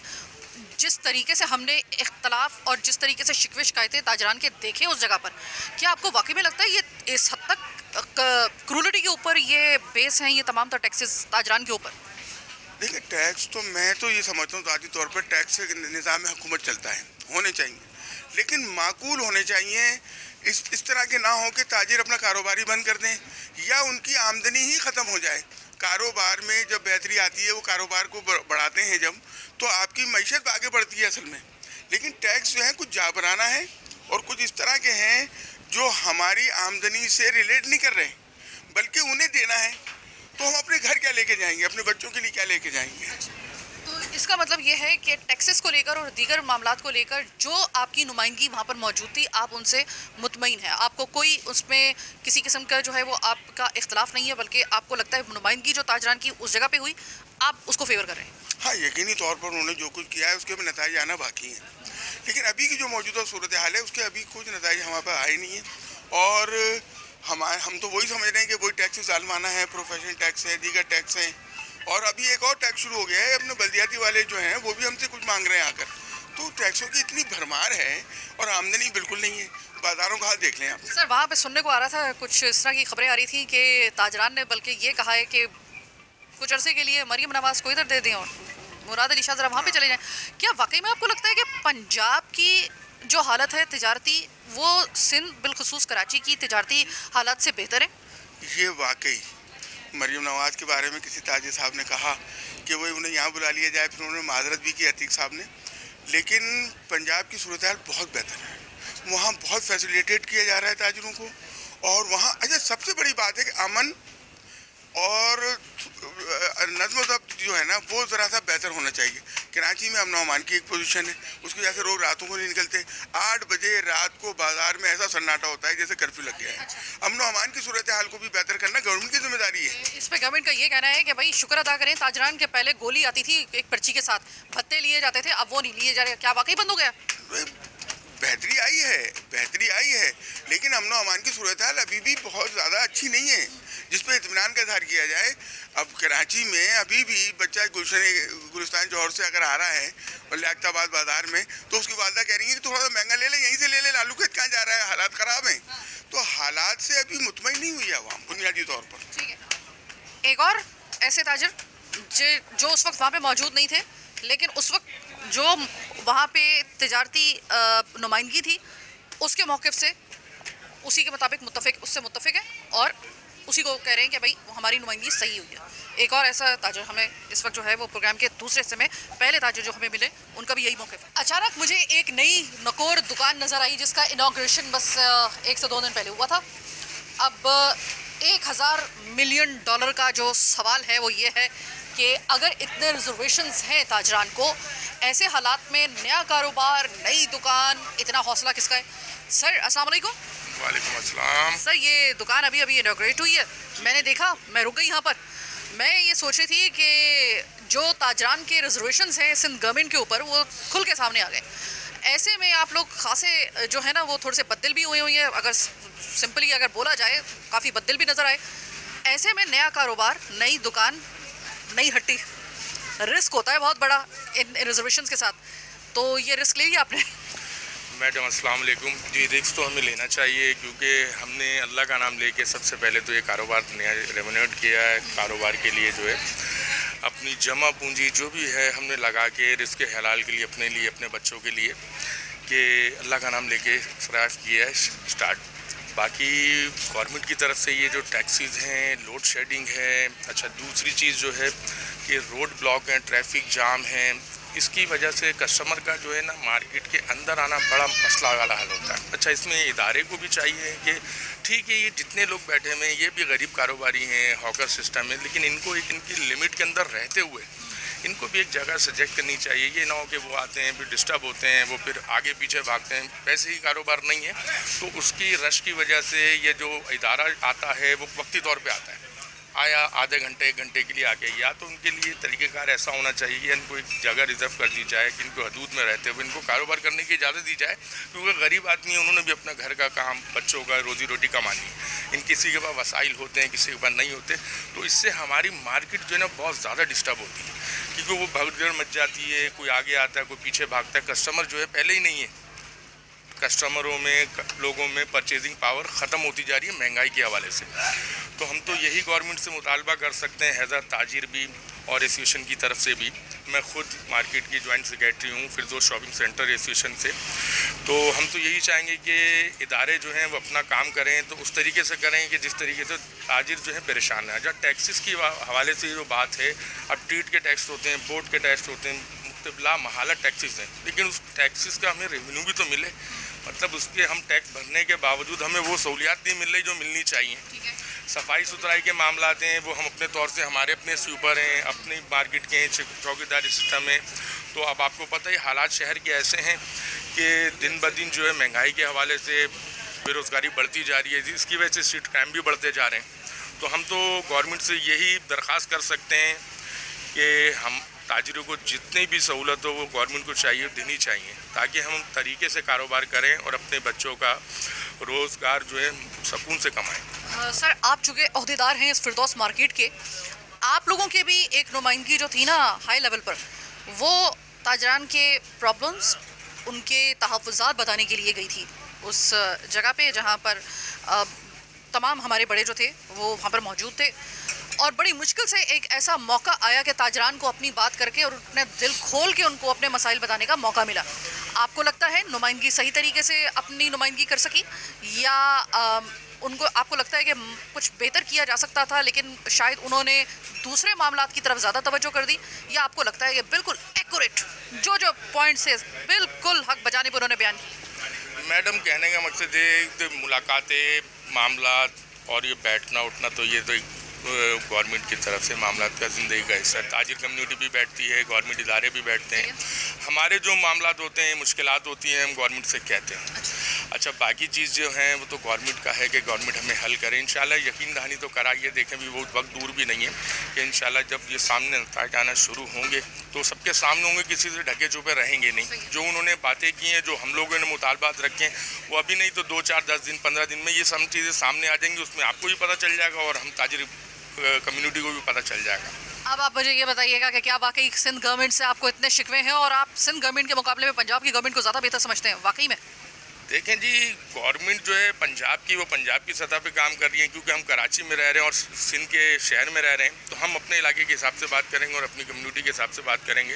[SPEAKER 1] जिस तरीके से हमने इख्तलाफ और जिस तरीके से शिकवे शिकायतें ताजरान के देखे उस जगह पर, क्या आपको वाकई में लगता है ये इस हद तक क्रूलिटी के ऊपर ये बेस हैं, ये तमाम तर टैक्सेस ताजरान के ऊपर?
[SPEAKER 5] देखिए, टैक्स तो मैं तो ये समझता हूँ ज़ाती तौर पर टैक्स से निज़ाम हुकूमत चलता है, होने चाहिए, लेकिन माकूल होने चाहिए। इस तरह के ना हो कि ताजिर अपना कारोबारी बंद कर दें या उनकी आमदनी ही ख़त्म हो जाए। कारोबार में जब बेहतरी आती है, वो कारोबार को बढ़ाते हैं जब, तो आपकी मईशत आगे बढ़ती है असल में। लेकिन टैक्स जो है कुछ जाबराना है और कुछ इस तरह के हैं जो हमारी आमदनी से रिलेट नहीं कर रहे, बल्कि उन्हें देना है। तो हम अपने घर क्या लेके जाएंगे, अपने बच्चों के लिए क्या लेके जाएंगे?
[SPEAKER 1] तो इसका मतलब ये है कि टैक्सेस को लेकर और दीगर मामलात को लेकर जो आपकी नुमाइंदगी वहाँ पर मौजूद थी, आप उनसे मुतमईन हैं, आपको कोई उसमें किसी किस्म का जो है वो आपका इख्तलाफ नहीं है, बल्कि आपको लगता है नुमाइंदगी जो ताजरान की उस जगह पे हुई, आप उसको फेवर कर रहे हैं?
[SPEAKER 5] हाँ, यकीनी तौर पर उन्होंने जो कुछ किया है उसके भी नतीजे आना बाकी हैं, लेकिन अभी की जो मौजूदा सूरत हाल है उसके अभी कुछ नतीजे हमारे पास आए नहीं हैं। और हम तो वही समझ रहे हैं कि वही टैक्स जालमाना है, प्रोफेशनल टैक्स है, दीगर टैक्स हैं, और अभी एक और टैक्स शुरू हो गया है, अपने बल्दियाती वाले जो हैं वो भी हमसे कुछ मांग रहे हैं आकर। तो टैक्सों की इतनी भरमार है और आमदनी बिल्कुल नहीं है। बाजारों का हाल देख लें आप।
[SPEAKER 1] सर, वहाँ पे सुनने को आ रहा था, कुछ इस तरह की खबरें आ रही थी कि ताजरान ने बल्कि ये कहा है कि कुछ अरसे के लिए मरियम नवाज को इधर दे दें और मुराद अली शाह ज़रा वहाँ पे चले जाएं। क्या वाकई में आपको लगता है कि पंजाब की जो हालत है तिजारती, वो सिंध बिलखुसूस कराची की तिजारती हालात से बेहतर है?
[SPEAKER 5] ये वाकई मरियम नवाज के बारे में किसी ताजिर साहब ने कहा कि वो उन्हें यहाँ बुला लिया जाए, फिर उन्होंने माजरत भी की अतीक साहब ने, लेकिन पंजाब की सूरत हाल बहुत बेहतर है। वहाँ बहुत फैसिलिटेट किया जा रहा है ताजिरों को, और वहाँ अच्छा सबसे बड़ी बात है कि अमन और नज़्म ज़ब्त जो है ना वो ज़रा सा बेहतर होना चाहिए। कराची में अमन अमान की एक पोजीशन है, उसकी वजह से लोग रातों को नहीं निकलते। 8 बजे रात को बाजार में ऐसा सन्नाटा होता है जैसे कर्फ्यू लग गया है। अमन अमान की सूरत हाल को भी बेहतर करना गवर्नमेंट की जिम्मेदारी है।
[SPEAKER 1] इस पे गवर्नमेंट का ये कहना है कि भाई शुक्र अदा करें, ताजरान के पहले गोली आती थी एक पर्ची के साथ, भत्ते लिए जाते थे, अब वो नहीं लिए जा रहे। क्या वाकई बंद हो गया?
[SPEAKER 5] बेहतरी आई है, लेकिन अमन अमान की सूरत हाल अभी भी बहुत ज़्यादा अच्छी नहीं है जिस पर इत्मीनान का इजहार किया जाए। अब कराची में अभी भी बच्चा गुलिस्तान जौहर से अगर आ रहा है और लियाकताबाद बाजार में, तो उसकी वालदा कह रही है कि थोड़ा सा महंगा ले ले, यहीं से ले ले, लालू खेत कहाँ जा रहा है, हालात ख़राब हैं। तो हालात से अभी मुतमईन नहीं हुई है आवाम बुनियादी तौर पर।
[SPEAKER 1] ठीक है, एक और ऐसे ताजर जो उस वक्त वहाँ पे मौजूद नहीं थे, लेकिन उस वक्त जो वहाँ पे तिजारती नुमाइंदगी थी उसके मौक़िफ़ से उसी के मुताबिक उससे मुत्तफ़िक है और उसी को कह रहे हैं कि भाई हमारी नुमाइंदगी सही हुई है। एक और ऐसा ताजर हमें इस वक्त जो है वो प्रोग्राम के दूसरे हिस्से में, पहले ताजर जो हमें मिले उनका भी यही मौक़िफ़ है। अचानक मुझे एक नई नकोर दुकान नज़र आई जिसका इनॉग्रेशन बस 1 से 2 दिन पहले हुआ था। अब $1000 मिलियन का जो सवाल है वो ये है कि अगर इतने रिजर्वेशंस हैं ताजरान को, ऐसे हालात में नया कारोबार, नई दुकान, इतना हौसला किसका है? सर अस्सलाम वालेकुम।
[SPEAKER 6] वालेकुम अस्सलाम।
[SPEAKER 1] सर, ये दुकान अभी इनॉग्रेट हुई है, मैंने देखा, मैं रुक गई यहाँ पर। मैं ये सोच रही थी कि जो ताजरान के रिजर्वेशंस हैं सिंध गवर्नमेंट के ऊपर, वो खुल के सामने आ गए। ऐसे में आप लोग खासे जो है ना वो थोड़े से बददिल भी हुए हैं, अगर सिंपली अगर बोला जाए काफ़ी बददिल भी नज़र आए। ऐसे में नया कारोबार, नई दुकान, नई हट्टी, रिस्क होता है बहुत बड़ा इन रिजर्वेशंस के साथ, तो ये रिस्क ले लिया आपने?
[SPEAKER 6] मैडम अस्सलाम वालेकुम। जी, रिस्क तो हमें लेना चाहिए क्योंकि हमने अल्लाह का नाम लेके सबसे पहले तो ये कारोबार नया रेवन्यूट किया है। कारोबार के लिए जो है अपनी जमा पूंजी जो भी है हमने लगा के रिस्क हलाल के लिए, अपने लिए, अपने बच्चों के लिए, कि अल्लाह का नाम लेके सराफ किया है स्टार्ट। बाकी गवर्नमेंट की तरफ से ये जो टैक्सीज़ हैं, लोड शेडिंग है, अच्छा दूसरी चीज़ जो है कि रोड ब्लॉक हैं, ट्रैफिक जाम है, इसकी वजह से कस्टमर का जो है ना मार्केट के अंदर आना बड़ा मसला वाला हल होता है। अच्छा, इसमें इदारे को भी चाहिए कि ठीक है ये जितने लोग बैठे हुए हैं ये भी गरीब कारोबारी हैं, हॉकर सिस्टम है, लेकिन इनको एक इनकी लिमिट के अंदर रहते हुए इनको भी एक जगह सजेक्ट करनी चाहिए। ये ना हो कि वो आते हैं फिर डिस्टर्ब होते हैं, वो फिर आगे पीछे भागते हैं, वैसे ही कारोबार नहीं है। तो उसकी रश की वजह से ये जो इदारा आता है वो वक्ती तौर पे आता है, आया आधे घंटे 1 घंटे के लिए आ गया, या तो उनके लिए तरीक़ेकार ऐसा होना चाहिए कि इनको एक जगह रिज़र्व कर दी जाए कि इनको हदूद में रहते हुए इनको कारोबार करने की इजाज़त दी जाए, क्योंकि गरीब आदमी है, उन्होंने भी अपना घर का काम, बच्चों का रोज़ी रोटी कमानी है। इन किसी के पास वसाइल होते हैं, किसी के पास नहीं होते, तो इससे हमारी मार्केट जो है ना बहुत ज़्यादा डिस्टर्ब होती है, क्योंकि वो भगदड़ मच जाती है, कोई आगे आता है, कोई पीछे भागता है, कस्टमर जो है पहले ही नहीं है। कस्टमरों में, लोगों में परचेजिंग पावर ख़त्म होती जा रही है महंगाई के हवाले से। तो हम तो यही गवर्नमेंट से मुतालबा कर सकते हैं, हैज़ा ताजिर भी और एसोसिएशन की तरफ से भी। मैं खुद मार्केट की जॉइंट सेक्रेटरी हूँ फिरदौस शॉपिंग सेंटर एसोसिएशन से। तो हम तो यही चाहेंगे कि इदारे जो हैं वो अपना काम करें तो उस तरीके से करें कि जिस तरीके से ताजिर जो है परेशान है। जब टैक्सेस की हवाले से जो बात है, अब टीट के टैक्स होते हैं, बोर्ड के टैक्स होते हैं, मुख्तलिफ महाला टैक्सेस हैं, लेकिन उस टैक्सेस का हमें रेवेन्यू भी तो मिले, मतलब उसके हम टैक्स भरने के बावजूद हमें वो सहूलियात नहीं मिल रही जो मिलनी चाहिए। सफाई सुथराई के मामलात हैं वो हम अपने तौर से हमारे अपने स्वीपर हैं, अपनी मार्केट के चौकीदारी सिस्टम है। तो अब आपको पता ही हालात शहर के ऐसे हैं कि दिन ब दिन जो है महंगाई के हवाले से बेरोज़गारी बढ़ती जा रही है, जिसकी वजह से स्ट्रीट क्राइम भी बढ़ते जा रहे हैं। तो हम तो गवर्नमेंट से यही दरख्वास्त कर सकते हैं कि हम ताजिरों को जितनी भी सहूलत हो वो गवर्नमेंट को चाहिए देनी चाहिए, ताकि हम तरीके से कारोबार करें और अपने बच्चों का रोज़गार जो है सुकून से कमाएं।
[SPEAKER 1] सर, आप चूँकि अहदेदार हैं इस फिरदौस मार्केट के, आप लोगों की भी एक नुमाइंदगी जो थी ना हाई लेवल पर, वो ताजरान के प्रॉब्लम्स, उनके तहफ़्फ़ुज़ात बताने के लिए गई थी उस जगह पे जहाँ पर तमाम हमारे बड़े जो थे वो वहाँ पर मौजूद थे, और बड़ी मुश्किल से एक ऐसा मौका आया कि ताजरान को अपनी बात करके और अपने दिल खोल के उनको अपने मसाइल बताने का मौका मिला। आपको लगता है नुमाइंदगी सही तरीके से अपनी नुमाइंदगी कर सकी, या उनको आपको लगता है कि कुछ बेहतर किया जा सकता था लेकिन शायद उन्होंने दूसरे मामलात की तरफ ज़्यादा तवज्जो कर दी, या आपको लगता है कि बिल्कुल एक्यूरेट जो पॉइंट्स है बिल्कुल हक बजाने पर उन्होंने बयान किया?
[SPEAKER 6] मैडम, कहने का मकसद है तो मुलाकातें, मामलात और ये बैठना उठना तो ये तो गवर्नमेंट की तरफ से मामलात का ज़िंदगी का हिस्सा। ताजिर कम्युनिटी भी बैठती है, गवर्नमेंट इदारे भी बैठते हैं। हमारे जो मामलात होते हैं, मुश्किलात होती हैं, हम गवर्नमेंट से कहते हैं। अच्छा, बाकी चीज़ जो है वो तो गवर्नमेंट का है कि गवर्नमेंट हमें हल करे। इंशाल्लाह यकीन दहानी तो कराइए, देखें भी बहुत वक्त दूर भी नहीं है कि इंशाल्लाह जब ये सामने नताइज आना शुरू होंगे तो सबके सामने होंगे, किसी से ढके छुपे रहेंगे नहीं। जो उन्होंने बातें की हैं, जो हम लोगों ने मुतालबात रखे हैं, वो अभी नहीं तो 2, 4, 10 दिन, 15 दिन में ये सब चीज़ें सामने आ जाएंगी। उसमें आपको भी पता चल जाएगा और हम ताजिर कम्युनिटी को भी पता चल जाएगा।
[SPEAKER 1] अब आप मुझे ये बताइएगा कि क्या वाकई सिंध गवर्नमेंट से आपको इतने शिकवे हैं और आप सिंध गवर्नमेंट के मुकाबले में पंजाब की गवर्नमेंट को ज़्यादा बेहतर समझते हैं वाकई में?
[SPEAKER 6] देखें जी, गवर्नमेंट जो है पंजाब की, वो पंजाब की सतह पे काम कर रही है, क्योंकि हम कराची में रह रहे हैं और सिंध के शहर में रह रहे हैं। तो हम अपने इलाके के हिसाब से बात करेंगे और अपनी कम्युनिटी के हिसाब से बात करेंगे।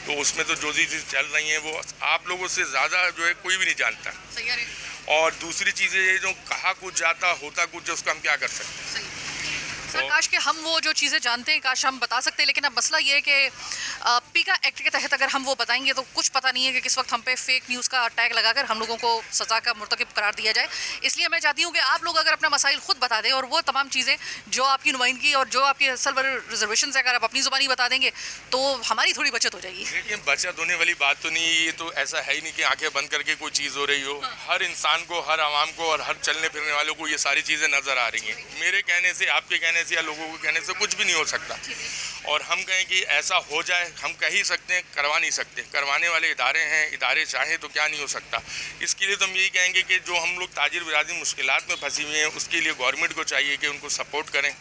[SPEAKER 6] तो उसमें तो जो चीज़ चल रही हैं वो आप लोगों से ज़्यादा जो है कोई भी नहीं जानता। और दूसरी चीज़ें ये जो कहा कुछ जाता होता कुछ, उसका हम क्या कर सकते हैं?
[SPEAKER 1] सर, काश कि हम वो जो चीज़ें जानते हैं काश हम बता सकते हैं, लेकिन अब मसला ये है कि पीका एक्ट के तहत अगर हम वो बताएंगे तो कुछ पता नहीं है कि किस वक्त हम पे फेक न्यूज़ का टैग लगाकर हम लोगों को सज़ा का मुर्तकिब करार दिया जाए। इसलिए मैं चाहती हूँ कि आप लोग अगर अपना मसाइल खुद बता दें और वो तमाम चीज़ें जो आपकी नुमाइंदगी और जो आपकी असल रिजर्वेशन है अगर आप अपनी ज़ुबानी बता देंगे तो हमारी थोड़ी बचत हो जाएगी।
[SPEAKER 6] देखिए, बचत होने वाली बात तो नहीं, ये तो ऐसा है ही नहीं कि आंखें बंद करके कोई चीज़ हो रही हो। हर इंसान को, हर आवाम को और हर चलने फिरने वालों को ये सारी चीज़ें नज़र आ रही हैं। मेरे कहने से, आपके कहने से या लोगों के कहने से कुछ भी नहीं हो सकता। और हम कहें कि ऐसा हो जाए, हम कह ही सकते हैं, करवा नहीं सकते। करवाने वाले इदारे हैं, इदारे चाहें तो क्या नहीं हो सकता। इसके लिए तो हम यही कहेंगे कि जो हम लोग ताजिर बिरादरी मुश्किलात में फंसी हुई हैं, उसके लिए गवर्नमेंट को चाहिए कि उनको सपोर्ट करें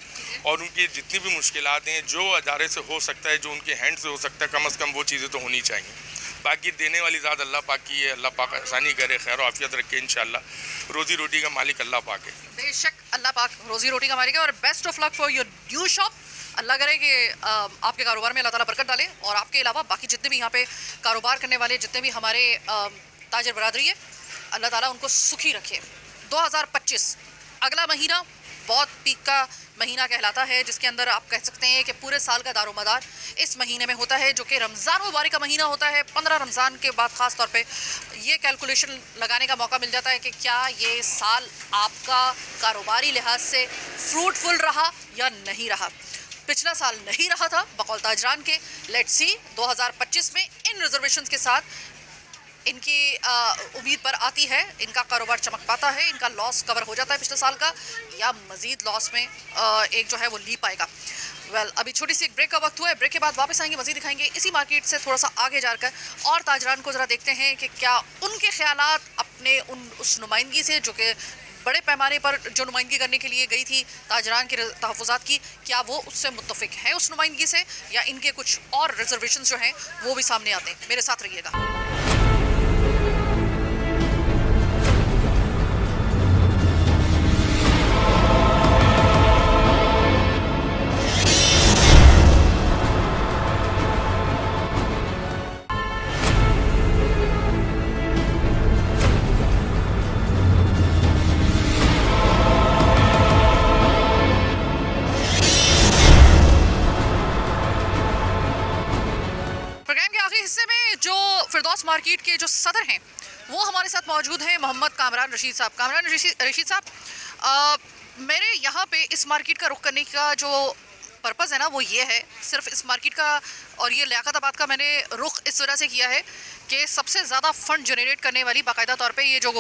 [SPEAKER 6] और उनकी जितनी भी मुश्किलात हैं, जो इदारे से हो सकता है, जो उनके हैंड से हो सकता है, कम अज़ कम वो चीज़ें तो होनी चाहिए। बाकी देने वाली ज़ात अल्लाह पाक की है, अल्लाह पाक आसानी करे, खैर और आफियत रखे। इंशाल्लाह रोज़ी रोटी का मालिक अल्लाह पाक है।
[SPEAKER 1] बेशक अल्लाह पाक रोज़ी रोटी का मालिक है। और best of luck for your new shop. Allah करे कि आपके कारोबार में अल्लाह ताला बरकत डाले और आपके अलावा बाकी जितने भी यहाँ पे कारोबार करने वाले जितने भी हमारे ताजिर बरादरी है, अल्लाह ताला उनको सुखी रखे। 2025 अगला महीना बहुत पीक का महीना कहलाता है, जिसके अंदर आप कह सकते हैं कि पूरे साल का दारोमदार इस महीने में होता है, जो कि रमज़ान मुबारक का महीना होता है। 15 रमज़ान के बाद ख़ास तौर पे ये कैलकुलेशन लगाने का मौका मिल जाता है कि क्या ये साल आपका कारोबारी लिहाज से फ्रूटफुल रहा या नहीं रहा। पिछला साल नहीं रहा था बकौल ताजरान के। लेट्स सी 2025 में इन रिजर्वेशंस के साथ इनकी उम्मीद पर आती है, इनका कारोबार चमक पाता है, इनका लॉस कवर हो जाता है पिछले साल का, या मज़ीद लॉस में एक जो है वो ली पाएगा। अभी छोटी सी एक ब्रेक का वक्त हुआ है। ब्रेक के बाद वापस आएंगे, मज़ीद दिखाएंगे इसी मार्केट से थोड़ा सा आगे जाकर और ताजरान को ज़रा देखते हैं कि क्या उनके ख्यालात अपने उस नुमाइंदगी से, जो कि बड़े पैमाने पर जो नुमाइंदगी करने के लिए गई थी ताजरान के तहफ़्फ़ुज़ात की, क्या वो उससे मुत्तफ़िक हैं उस नुमाइंदगी से, या इनके कुछ और रिजर्वेशन जो हैं वो भी सामने आते हैं। मेरे साथ रहिएगा। फिरदौस मार्केट के जो सदर हैं वो हमारे साथ मौजूद हैं मोहम्मद कामरान रशीद साहब। कामरान रशीद साहब, मेरे यहाँ पे इस मार्केट का रुख करने का जो पर्पज़ है ना, वो ये है, सिर्फ इस मार्केट का और ये लियाकताबाद का मैंने रुख इस वजह से किया है कि सबसे ज़्यादा फ़ंड जनरेट करने वाली बाकायदा तौर पे ये जो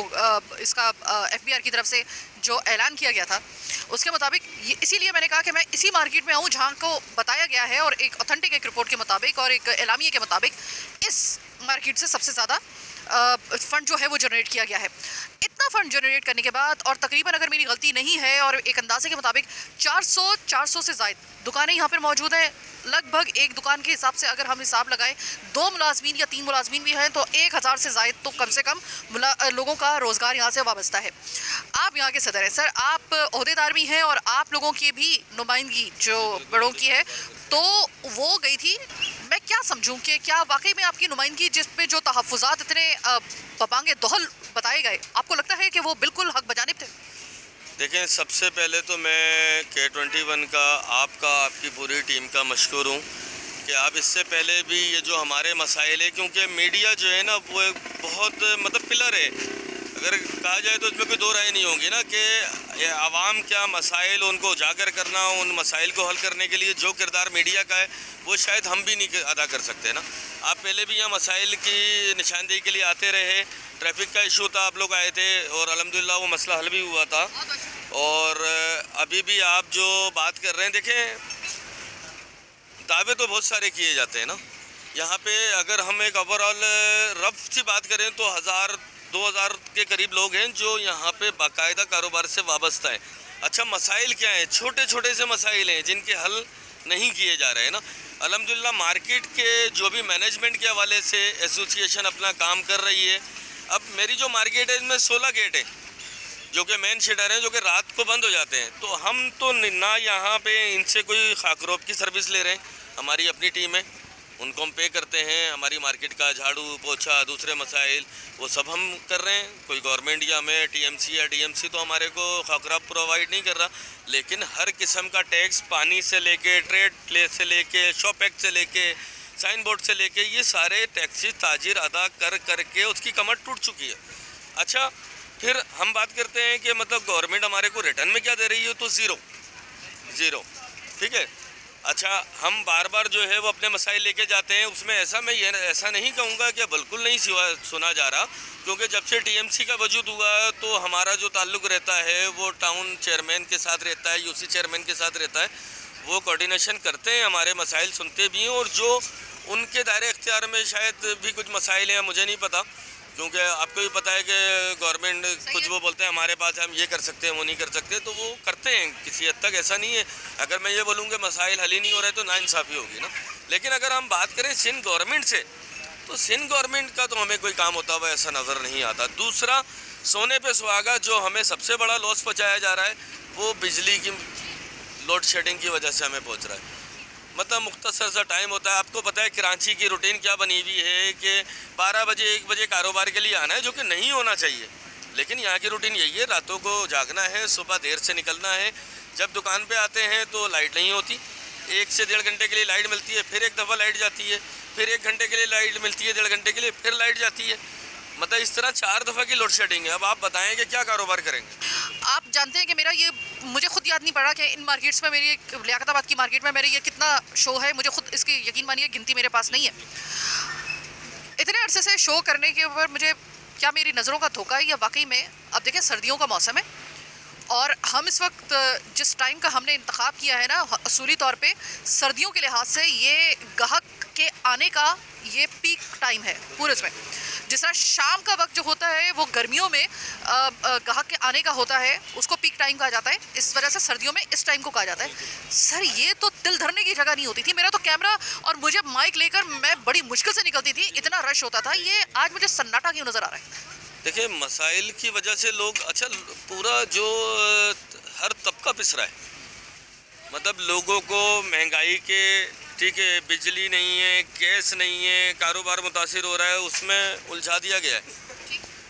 [SPEAKER 1] इसका FBR की तरफ से जो ऐलान किया गया था उसके मुताबिक, इसीलिए मैंने कहा कि मैं इसी मार्केट में आऊँ जहाँ को बताया गया है और एक ऑथेंटिक एक रिपोर्ट के मुताबिक और एक एलामिया के मुताबिक इस मार्केट से सबसे ज़्यादा फ़ंड जो है वो जनरेट किया गया है। इतना फ़ंड जनरेट करने के बाद और तकरीबन अगर मेरी गलती नहीं है और एक अंदाजे के मुताबिक 400 से ज़ायद दुकानें यहाँ पर मौजूद हैं। लगभग एक दुकान के हिसाब से अगर हम हिसाब लगाएं 2 मुलाजमीन या 3 मुलाजमीन भी हैं तो 1000 से ज़ायद तो कम से कम लोगों का रोज़गार यहाँ से वाबस्ता है। आप यहाँ के सदर हैं सर, आप ओहदेदार भी हैं और आप लोगों की भी नुमाइंदगी जो बड़ों की है तो वो गई थी। मैं क्या समझूं कि क्या वाकई में आपकी नुमाइंदगी जिस पे जो तहफ़्फ़ुज़ात इतने बबांगे दोहल बताए गए, आपको लगता है कि वो बिल्कुल हक बजानिब थे?
[SPEAKER 7] देखें, सबसे पहले तो मैं K21 का आपकी पूरी टीम का मशकूर हूँ कि आप इससे पहले भी ये जो हमारे मसाइल है, क्योंकि मीडिया जो है ना वो एक बहुत मतलब पिलर है, अगर कहा जाए तो इसमें कोई दो राय नहीं होगी ना कि आवाम क्या मसाइल उनको उजागर करना, उन मसाइल को हल करने के लिए जो किरदार मीडिया का है वो शायद हम भी नहीं अदा कर सकते ना। आप पहले भी यहाँ मसाइल की निशानदेही के लिए आते रहे, ट्रैफिक का इशू था, आप लोग आए थे और अल्हम्दुलिल्लाह वो मसला हल भी हुआ था। और अभी भी आप जो बात कर रहे हैं, देखें दावे तो बहुत सारे किए जाते हैं ना यहाँ पे। अगर हम एक ओवरऑल रफ सी बात करें तो 1000-2000 के करीब लोग हैं जो यहाँ पे बाकायदा कारोबार से वाबस्ता है। अच्छा, मसाइल क्या हैं? छोटे छोटे से मसाइल हैं जिनके हल नहीं किए जा रहे हैं ना। अल्हम्दुलिल्लाह मार्केट के जो भी मैनेजमेंट के हवाले से एसोसिएशन अपना काम कर रही है। अब मेरी जो मार्केट है इसमें 16 गेट है जो कि मेन शटर हैं, जो कि रात को बंद हो जाते हैं। तो हम तो ना यहाँ पे इनसे कोई खाकरोब की सर्विस ले रहे हैं, हमारी अपनी टीम है, उनको हम पे करते हैं। हमारी मार्केट का झाड़ू पोछा दूसरे मसाइल वो सब हम कर रहे हैं। कोई गवर्नमेंट या हमें TMC या DMC तो हमारे को खाकराब प्रोवाइड नहीं कर रहा, लेकिन हर किस्म का टैक्स, पानी से लेके ट्रेड प्लेस से लेके शॉप एक्ट से लेके साइन बोर्ड से लेके ये सारे टैक्सेस ताजिर अदा कर करके उसकी कमर टूट चुकी है। अच्छा, फिर हम बात करते हैं कि मतलब गवर्नमेंट हमारे को रिटर्न में क्या दे रही है, तो ज़ीरो, ठीक है। अच्छा, हम बार बार जो है वो अपने मसाइल लेके जाते हैं, उसमें ऐसा नहीं कहूँगा कि बिल्कुल नहीं सुना जा रहा, क्योंकि जब से TMC का वजूद हुआ तो हमारा जो ताल्लुक़ रहता है वो टाउन चेयरमैन के साथ रहता है, UC चेयरमैन के साथ रहता है। वो कोऑर्डिनेशन करते हैं, हमारे मसाइल सुनते भी हैं, और जो उनके दायरे इख्तियार में शायद भी कुछ मसाइल हैं, मुझे नहीं पता, क्योंकि आपको भी पता है कि गवर्नमेंट कुछ वो बोलते हैं हमारे पास हम ये कर सकते हैं वो नहीं कर सकते, तो वो करते हैं किसी हद तक। ऐसा नहीं है अगर मैं ये बोलूँ कि मसाइल हल ही नहीं हो रहे तो नाइंसाफ़ी होगी ना। लेकिन अगर हम बात करें सिंध गवर्नमेंट से, तो सिंध गवर्नमेंट का तो हमें कोई काम होता हुआ ऐसा नज़र नहीं आता। दूसरा, सोने पे सुहागा जो हमें सबसे बड़ा लॉस पहुँचाया जा रहा है वो बिजली की लोड शेडिंग की वजह से हमें पहुँच रहा है। मतलब मुख्तसर सा टाइम होता है। आपको पता है कराची की रूटीन क्या बनी हुई है कि 12 बजे 1 बजे कारोबार के लिए आना है, जो कि नहीं होना चाहिए, लेकिन यहाँ की रूटीन यही है, रातों को जागना है, सुबह देर से निकलना है। जब दुकान पे आते हैं तो लाइट नहीं होती, 1 से 1.5 घंटे के लिए लाइट मिलती है, फिर एक दफ़ा लाइट जाती है, फिर 1 घंटे के लिए लाइट मिलती है, 1.5 घंटे के लिए फिर लाइट जाती है। मतलब इस तरह 4 दफ़ा की लोड शेडिंग है। अब आप बताएं कि क्या कारोबार करेंगे।
[SPEAKER 1] आप जानते हैं कि मेरा ये, मुझे खुद याद नहीं पड़ा कि इन मार्केट्स में मेरी एक लियाकताबाद की मार्केट में मेरे ये कितना शो है, मुझे खुद इसकी यकीन मानिए गिनती मेरे पास नहीं है। इतने अरसे से शो करने के ऊपर मुझे क्या मेरी नज़रों का धोखा है या वाकई में, अब देखें सर्दियों का मौसम है और हम इस वक्त जिस टाइम का हमने इंतखाब किया है ना, असूली तौर पे सर्दियों के लिहाज से ये गाहक के आने का ये पीक टाइम है पूरे इसमें। जिस तरह शाम का वक्त जो होता है वो गर्मियों में गाहक के आने का होता है, उसको पीक टाइम कहा जाता है, इस वजह से सर्दियों में इस टाइम को कहा जाता है। सर ये तो दिल धरने की जगह नहीं होती थी। मेरा तो कैमरा और मुझे माइक लेकर मैं बड़ी मुश्किल से निकलती थी, इतना रश होता था। ये आज मुझे सन्नाटा क्यों नज़र आ रहा है?
[SPEAKER 7] देखिए, मसाइल की वजह से लोग, अच्छा पूरा जो हर तबका पिस रहा है, मतलब लोगों को महंगाई के, ठीक है, बिजली नहीं है, गैस नहीं है, कारोबार मुतासिर हो रहा है, उसमें उलझा दिया गया है,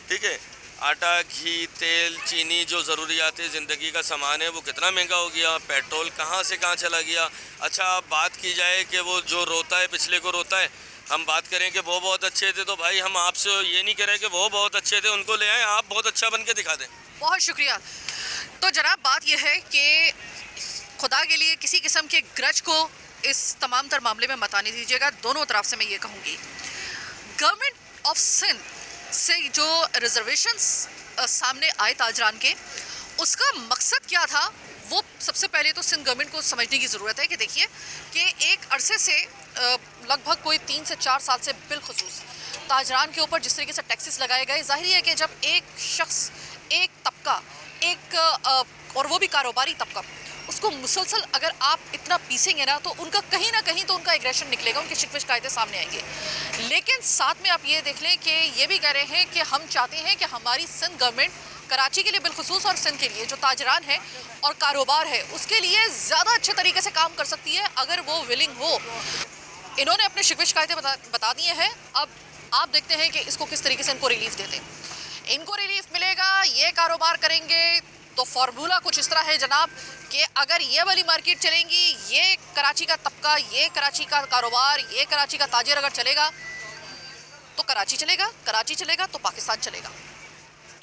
[SPEAKER 7] ठीक है। आटा, घी, तेल, चीनी, जो ज़रूरियात ज़िंदगी का सामान है वो कितना महंगा हो गया, पेट्रोल कहाँ से कहाँ चला गया। अच्छा, अब बात की जाए कि वो जो रोता है पिछले को रोता है, हम बात करें कि वो बहुत अच्छे थे, तो भाई हम आपसे ये नहीं कह रहे कि वो बहुत अच्छे थे, उनको ले आए, आप बहुत अच्छा बन के दिखा दें।
[SPEAKER 1] बहुत शुक्रिया। तो जनाब बात यह है कि खुदा के लिए किसी किस्म के ग्रज को इस तमाम तर मामले में मत आने दीजिएगा। दोनों तरफ से मैं ये कहूँगी, गवर्नमेंट ऑफ सिंध से जो रिजर्वेशंस सामने आए ताजरान के, उसका मकसद क्या था वो सबसे पहले तो सिंध गवर्नमेंट को समझने की ज़रूरत है कि देखिए कि एक अरसे से लगभग कोई 3 से 4 साल से बिलखुसूस ताजरान के ऊपर जिस तरीके से टैक्सेस लगाए गए, जाहिर है कि जब एक शख्स, एक तबका, और वो भी कारोबारी तबका, उसको मुसलसल अगर आप इतना पीसेंगे ना, तो उनका कहीं ना कहीं तो उनका एग्रेशन निकलेगा, उनकी शिकवे शिकायतें सामने आएंगे। लेकिन साथ में आप ये देख लें कि ये भी कह रहे हैं कि हम चाहते हैं कि हमारी सिंध गवर्नमेंट कराची के लिए बिलखुसूस और सिंध के लिए जो ताजरान है और कारोबार है उसके लिए ज़्यादा अच्छे तरीके से काम कर सकती है अगर वो विलिंग हो। इन्होंने अपने शिकवे शिकायतें बता दिए हैं। अब आप देखते हैं कि इसको किस तरीके से इनको रिलीफ देते हैं। इनको रिलीफ मिलेगा, ये कारोबार करेंगे तो फार्मूला कुछ इस तरह है जनाब कि अगर ये वाली मार्केट चलेंगी, ये कराची का तबका, ये कराची का कारोबार, ये कराची का ताजिर अगर चलेगा तो कराची चलेगा, कराची चलेगा तो पाकिस्तान चलेगा।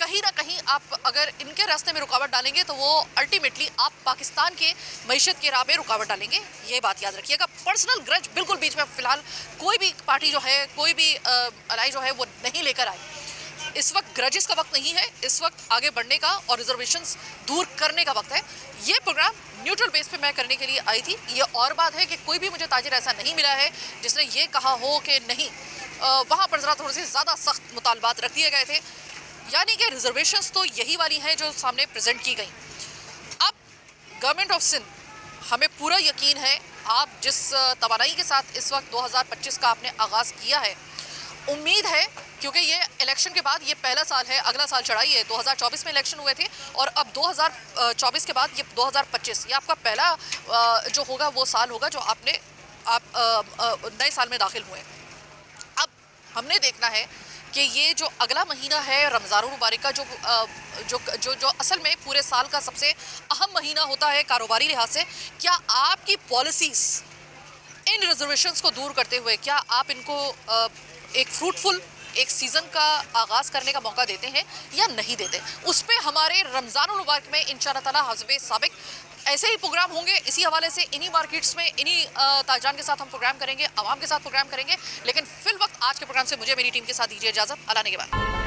[SPEAKER 1] कहीं ना कहीं आप अगर इनके रास्ते में रुकावट डालेंगे तो वो अल्टीमेटली आप पाकिस्तान के मईशत के राह में रुकावट डालेंगे। ये बात याद रखिएगा। पर्सनल ग्रज बिल्कुल बीच में फ़िलहाल कोई भी पार्टी जो है, कोई भी अलाई जो है वो नहीं लेकर आए। इस वक्त ग्रजेस का वक्त नहीं है, इस वक्त आगे बढ़ने का और रिजर्वेशंस दूर करने का वक्त है। ये प्रोग्राम न्यूट्रल बेस पे मैं करने के लिए आई थी। ये और बात है कि कोई भी मुझे ताजिर ऐसा नहीं मिला है जिसने ये कहा हो कि नहीं, वहाँ पर ज़रा थोड़े से ज़्यादा सख्त मुतालबात रख दिए गए थे। यानी कि रिजर्वेशंस तो यही वाली हैं जो सामने प्रेजेंट की गई। अब गवर्नमेंट ऑफ सिंध, हमें पूरा यकीन है आप जिस तवानाई के साथ इस वक्त 2025 का आपने आगाज़ किया है, उम्मीद है क्योंकि ये इलेक्शन के बाद ये पहला साल है, अगला साल चढ़ाई है। 2024 में इलेक्शन हुए थे और अब 2024 के बाद ये 2025 ये आपका पहला जो होगा वो साल होगा जो आप नए साल में दाखिल हुए। अब हमने देखना है कि ये जो अगला महीना है रमज़ान मुबारक का, जो असल में पूरे साल का सबसे अहम महीना होता है कारोबारी लिहाज से, क्या आपकी पॉलिसीज़ इन रिजर्वेशंस को दूर करते हुए क्या आप इनको एक फ्रूटफुल एक सीज़न का आगाज़ करने का मौका देते हैं या नहीं देते? उस पर हमारे रमज़ान मुबारक में इंशाअल्लाह ताला हज़बे साबिक ऐसे ही प्रोग्राम होंगे। इसी हवाले से इन्हीं मार्केट्स में इन्हीं ताजरान के साथ हम प्रोग्राम करेंगे, आवाम के साथ प्रोग्राम करेंगे। लेकिन फिल वक्त आज के प्रोग्राम से मुझे मेरी टीम के साथ दीजिए इजाज़त। अल्लाह ने के बाद।